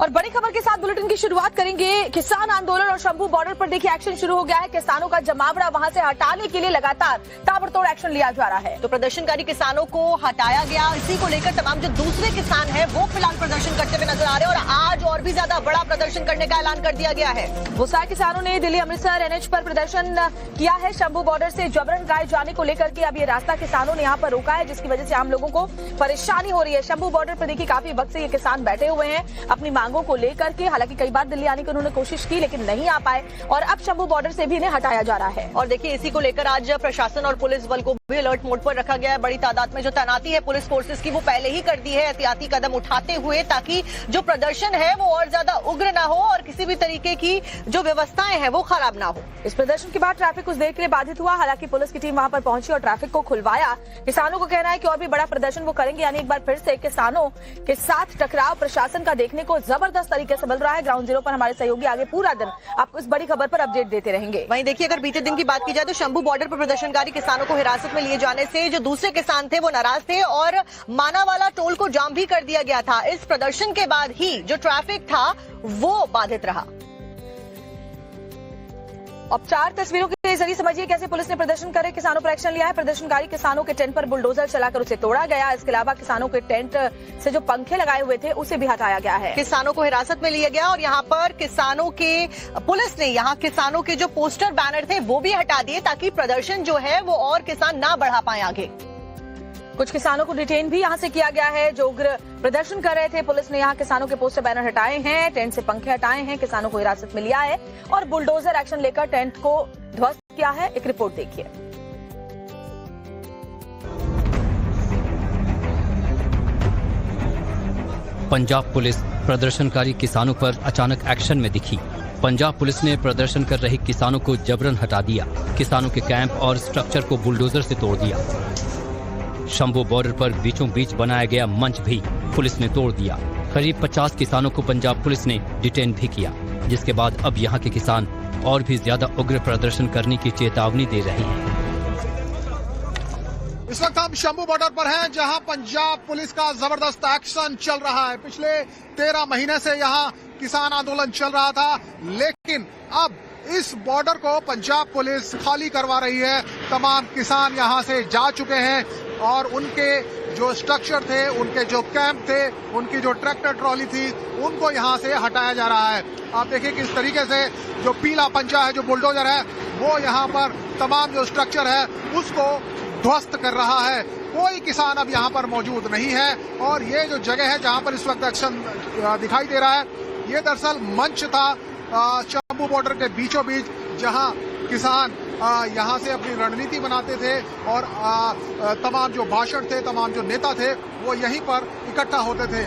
और बड़ी खबर के साथ बुलेटिन की शुरुआत करेंगे। किसान आंदोलन और शंभू बॉर्डर पर देखिए एक्शन शुरू हो गया है। किसानों का जमावड़ा वहां से हटाने के लिए लगातार ताबड़तोड़ एक्शन लिया जा रहा है। तो प्रदर्शनकारी किसानों को हटाया गया। इसी को लेकर तमाम जो दूसरे किसान हैं वो फिलहाल प्रदर्शन करते हुए नजर आ रहे हैं और आज और भी ज्यादा बड़ा प्रदर्शन करने का ऐलान कर दिया गया है। गुस्साए किसानों ने दिल्ली अमृतसर NH पर प्रदर्शन किया है। शंभू बॉर्डर से जबरन गाय जाने को लेकर के अब ये रास्ता किसानों ने यहाँ पर रोका है, जिसकी वजह से आम लोगों को परेशानी हो रही है। शंभू बॉर्डर पर देखिए काफी वक्त से ये किसान बैठे हुए हैं अपनी मांगों को लेकर के। हालांकि कई बार दिल्ली आने की उन्होंने कोशिश की लेकिन नहीं आ पाए और अब शंभू बॉर्डर से भी इन्हें हटाया जा रहा है। और देखिए इसी को लेकर आज प्रशासन और पुलिस बल को भी अलर्ट मोड पर रखा गया है। बड़ी तादाद में जो तैनाती है पुलिस फोर्सेस की वो पहले ही कर दी है एहतियाती कदम उठाते हुए, ताकि जो प्रदर्शन है वो और ज्यादा उग्र ना हो और किसी भी तरीके की जो व्यवस्थाएं हैं वो खराब ना हो। इस प्रदर्शन के बाद ट्रैफिक कुछ देर के लिए बाधित हुआ। हालांकि पुलिस की टीम वहां पर पहुंची और ट्रैफिक को खुलवाया। किसानों को कहना है कि और भी बड़ा प्रदर्शन वो करेंगे, यानी एक बार फिर से किसानों के साथ टकराव प्रशासन का देखने को जबरदस्त तरीके से मिल रहा है। ग्राउंड जीरो पर हमारे सहयोगी आगे पूरा दिन आपको इस बड़ी खबर पर अपडेट देते रहेंगे। वहीं देखिए अगर बीते दिन की बात की जाए तो शंभू बॉर्डर पर प्रदर्शनकारी किसानों को हिरासत में लिए जाने से जो दूसरे किसान थे वो नाराज थे और मानावाला टोल को जाम भी कर दिया गया था। इस प्रदर्शन के बाद ही जो ट्रैफिक था वो बाधित रहा। अब 4 तस्वीरों के जरिए समझिए कैसे पुलिस ने प्रदर्शन करे किसानों पर एक्शन लिया है। प्रदर्शनकारी किसानों के टेंट पर बुलडोजर चलाकर उसे तोड़ा गया। इसके अलावा किसानों के टेंट से जो पंखे लगाए हुए थे उसे भी हटाया गया है। किसानों को हिरासत में लिया गया और यहाँ पर किसानों के पुलिस ने यहाँ किसानों के जो पोस्टर बैनर थे वो भी हटा दिए ताकि प्रदर्शन जो है वो और किसान ना बढ़ा पाए आगे। कुछ किसानों को डिटेन भी यहां से किया गया है जो उग्र प्रदर्शन कर रहे थे। पुलिस ने यहां किसानों के पोस्टर बैनर हटाए हैं, टेंट से पंखे हटाए हैं, किसानों को हिरासत में लिया है और बुलडोजर एक्शन लेकर टेंट को ध्वस्त किया है। एक रिपोर्ट देखिए। पंजाब पुलिस प्रदर्शनकारी किसानों पर अचानक एक्शन में दिखी। पंजाब पुलिस ने प्रदर्शन कर रहे किसानों को जबरन हटा दिया। किसानों के कैंप और स्ट्रक्चर को बुलडोजर से तोड़ दिया। शंभू बॉर्डर पर बीचों बीच बनाया गया मंच भी पुलिस ने तोड़ दिया। करीब 50 किसानों को पंजाब पुलिस ने डिटेन भी किया, जिसके बाद अब यहाँ के किसान और भी ज्यादा उग्र प्रदर्शन करने की चेतावनी दे रहे हैं। इस वक्त हम शंभू बॉर्डर पर हैं जहां पंजाब पुलिस का जबरदस्त एक्शन चल रहा है। पिछले 13 महीने से यहां किसान आंदोलन चल रहा था, लेकिन अब इस बॉर्डर को पंजाब पुलिस खाली करवा रही है। तमाम किसान यहां से जा चुके हैं और उनके जो स्ट्रक्चर थे, उनके जो कैंप थे, उनकी जो ट्रैक्टर ट्रॉली थी, उनको यहां से हटाया जा रहा है। आप देखिए किस तरीके से जो पीला पंजा है, जो बुलडोजर है, वो यहां पर तमाम जो स्ट्रक्चर है उसको ध्वस्त कर रहा है। कोई किसान अब यहां पर मौजूद नहीं है और ये जो जगह है जहां पर इस वक्त एक्शन दिखाई दे रहा है, ये दरअसल मंच था शंभू बॉर्डर के बीचों बीच, जहां किसान यहां से अपनी रणनीति बनाते थे और तमाम जो भाषण थे, तमाम जो नेता थे, वो यहीं पर इकट्ठा होते थे।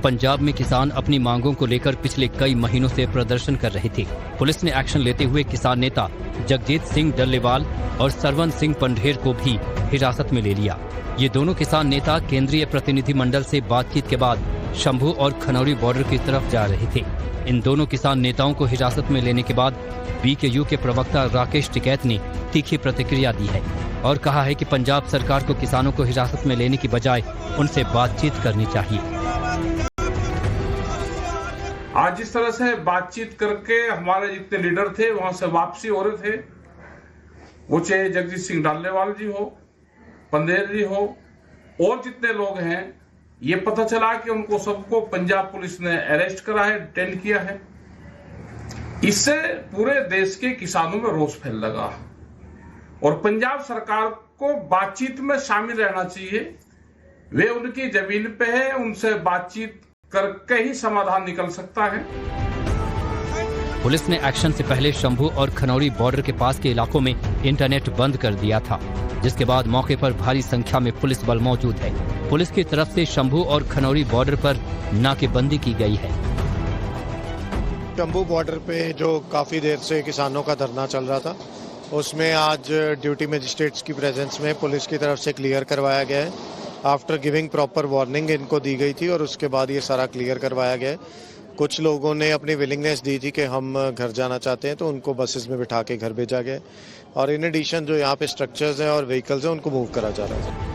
पंजाब में किसान अपनी मांगों को लेकर पिछले कई महीनों से प्रदर्शन कर रहे थे। पुलिस ने एक्शन लेते हुए किसान नेता जगजीत सिंह डल्लेवाल और सरवन सिंह पंढेर को भी हिरासत में ले लिया। ये दोनों किसान नेता केंद्रीय प्रतिनिधिमंडल से बातचीत के बाद शंभू और खनौरी बॉर्डर की तरफ जा रहे थे। इन दोनों किसान नेताओं को हिरासत में लेने के बाद BKU के प्रवक्ता राकेश टिकैत ने तीखी प्रतिक्रिया दी है और कहा है कि पंजाब सरकार को किसानों को हिरासत में लेने की बजाय उनसे बातचीत करनी चाहिए। आज जिस तरह से बातचीत करके हमारे जितने लीडर थे वहां से वापसी हो रहे थे, वो चाहे जगजीत सिंह डल्लेवाल जी हो, पंढेर जी हो और जितने लोग हैं, ये पता चला कि उनको सबको पंजाब पुलिस ने अरेस्ट करा है, डिटेन किया है। इससे पूरे देश के किसानों में रोष फैल लगा और पंजाब सरकार को बातचीत में शामिल रहना चाहिए। वे उनकी जमीन पे है, उनसे बातचीत करके ही समाधान निकल सकता है। पुलिस ने एक्शन से पहले शंभू और खनौरी बॉर्डर के पास के इलाकों में इंटरनेट बंद कर दिया था, जिसके बाद मौके पर भारी संख्या में पुलिस बल मौजूद है। पुलिस की तरफ से शंभू और खनौरी बॉर्डर पर नाकेबंदी की गई है। शंभू बॉर्डर पे जो काफी देर से किसानों का धरना चल रहा था, उसमें आज ड्यूटी मजिस्ट्रेट्स की प्रेजेंस में पुलिस की तरफ से क्लियर करवाया गया है। आफ्टर गिविंग प्रॉपर वार्निंग इनको दी गई थी और उसके बाद ये सारा क्लियर करवाया गया है। कुछ लोगों ने अपनी विलिंगनेस दी थी कि हम घर जाना चाहते हैं, तो उनको बसेस में बिठा के घर भेजा गया और इन एडिशन जो यहाँ पे स्ट्रक्चर्स हैं और व्हीकल्स हैं उनको मूव करा जा रहा है।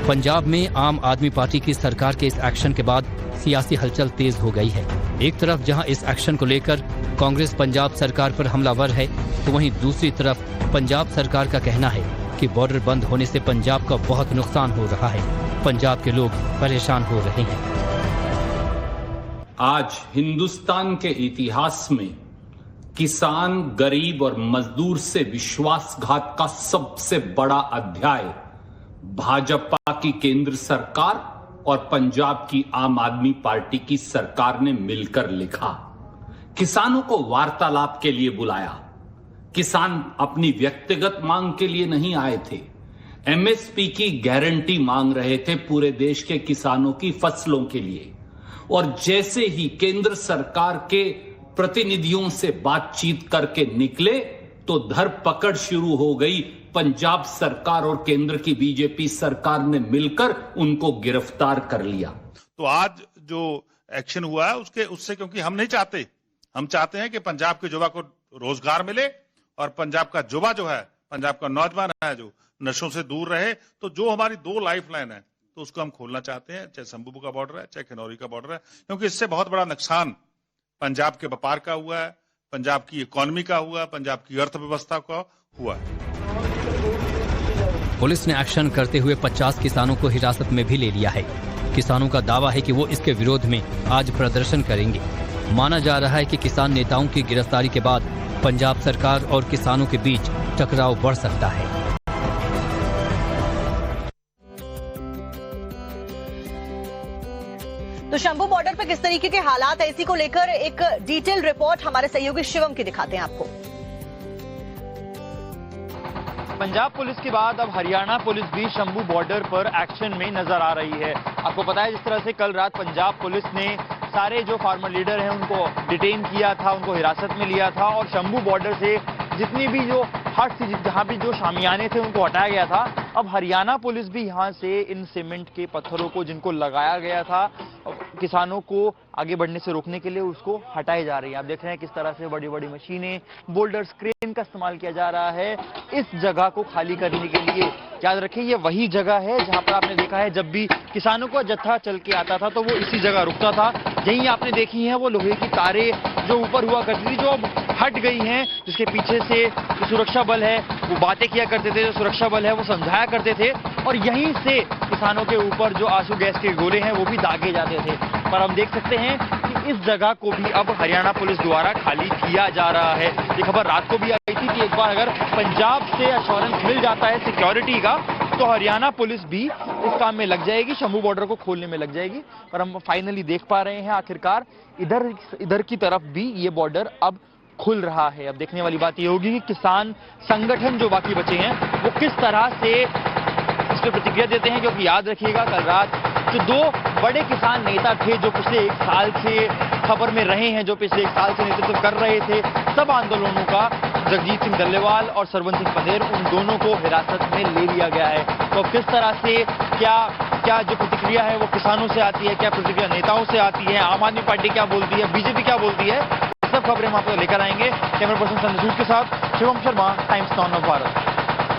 पंजाब में आम आदमी पार्टी की सरकार के इस एक्शन के बाद सियासी हलचल तेज हो गई है। एक तरफ जहां इस एक्शन को लेकर कांग्रेस पंजाब सरकार पर हमलावर है, तो वहीं दूसरी तरफ पंजाब सरकार का कहना है कि बॉर्डर बंद होने से पंजाब का बहुत नुकसान हो रहा है, पंजाब के लोग परेशान हो रहे हैं। आज हिंदुस्तान के इतिहास में किसान, गरीब और मजदूर से विश्वासघात का सबसे बड़ा अध्याय भाजपा की केंद्र सरकार और पंजाब की आम आदमी पार्टी की सरकार ने मिलकर लिखा। किसानों को वार्तालाप के लिए बुलाया। किसान अपनी व्यक्तिगत मांग के लिए नहीं आए थे, एमएसपी की गारंटी मांग रहे थे पूरे देश के किसानों की फसलों के लिए। और जैसे ही केंद्र सरकार के प्रतिनिधियों से बातचीत करके निकले तो धरपकड़ शुरू हो गई। पंजाब सरकार और केंद्र की बीजेपी सरकार ने मिलकर उनको गिरफ्तार कर लिया। तो आज जो एक्शन हुआ है उससे क्योंकि हम नहीं चाहते, हम चाहते हैं कि पंजाब के युवा को रोजगार मिले और पंजाब का युवा जो है, पंजाब का नौजवान है जो नशों से दूर रहे। तो जो हमारी 2 लाइफ लाइन है तो उसको हम खोलना चाहते हैं, चाहे शंभू का बॉर्डर है, चाहे खनौरी का बॉर्डर है, क्योंकि इससे बहुत बड़ा नुकसान पंजाब के व्यापार का हुआ है, पंजाब की इकोनॉमी का हुआ है, पंजाब की अर्थव्यवस्था का हुआ है। पुलिस ने एक्शन करते हुए 50 किसानों को हिरासत में भी ले लिया है। किसानों का दावा है कि वो इसके विरोध में आज प्रदर्शन करेंगे। माना जा रहा है कि किसान नेताओं की गिरफ्तारी के बाद पंजाब सरकार और किसानों के बीच टकराव बढ़ सकता है। तो शंभू बॉर्डर पे किस तरीके के हालात है, इसी को लेकर एक डिटेल रिपोर्ट हमारे सहयोगी शिवम की दिखाते हैं आपको। पंजाब पुलिस के बाद अब हरियाणा पुलिस भी शंभू बॉर्डर पर एक्शन में नजर आ रही है। आपको पता है जिस तरह से कल रात पंजाब पुलिस ने सारे जो फार्मर लीडर हैं उनको डिटेन किया था, उनको हिरासत में लिया था और शंभू बॉर्डर से जितनी भी जो हट थी, जहां भी जो शामियाने थे उनको हटाया गया था। अब हरियाणा पुलिस भी यहां से इन सीमेंट के पत्थरों को जिनको लगाया गया था किसानों को आगे बढ़ने से रोकने के लिए उसको हटाई जा रही है। आप देख रहे हैं किस तरह से बड़ी बड़ी मशीनें, बोल्डर्स, क्रेन का इस्तेमाल किया जा रहा है इस जगह को खाली करने के लिए। याद रखिए ये वही जगह है जहां पर आपने देखा है जब भी किसानों का जत्था चल के आता था तो वो इसी जगह रुकता था। यही आपने देखी है वो लोहे की तारें जो ऊपर हुआ करती थी, जो अब हट गई हैं, जिसके पीछे से जो सुरक्षा बल है वो बातें किया करते थे, जो सुरक्षा बल है वो समझाया करते थे और यहीं से किसानों के ऊपर जो आंसू गैस के गोले हैं वो भी दागे जाते थे। पर हम देख सकते हैं कि इस जगह को भी अब हरियाणा पुलिस द्वारा खाली किया जा रहा है। ये खबर रात को भी आई थी कि एक बार अगर पंजाब से एश्योरेंस मिल जाता है सिक्योरिटी का तो हरियाणा पुलिस भी इस काम में लग जाएगी, शंभू बॉर्डर को खोलने में लग जाएगी। पर हम फाइनली देख पा रहे हैं आखिरकार इधर की तरफ भी ये बॉर्डर अब खुल रहा है। अब देखने वाली बात ये होगी कि किसान संगठन जो बाकी बचे हैं वो किस तरह से इस पर प्रतिक्रिया देते हैं, क्योंकि याद रखिएगा कल रात जो 2 बड़े किसान नेता थे जो पिछले 1 साल से खबर में रहे हैं, जो पिछले 1 साल से नेतृत्व कर रहे थे सब आंदोलनों का, जगजीत सिंह डल्लेवाल और सरवन सिंह पंधेर, उन दोनों को हिरासत में ले लिया गया है। तो किस तरह से क्या जो प्रतिक्रिया है वो किसानों से आती है, क्या प्रतिक्रिया नेताओं से आती है, आम आदमी पार्टी क्या बोलती है, बीजेपी क्या बोलती है, सब खबरें हम आपको लेकर आएंगे। कैमरा पर्सन संजय सूद के साथ शिवम शर्मा, टाइम्स नाउ भारत।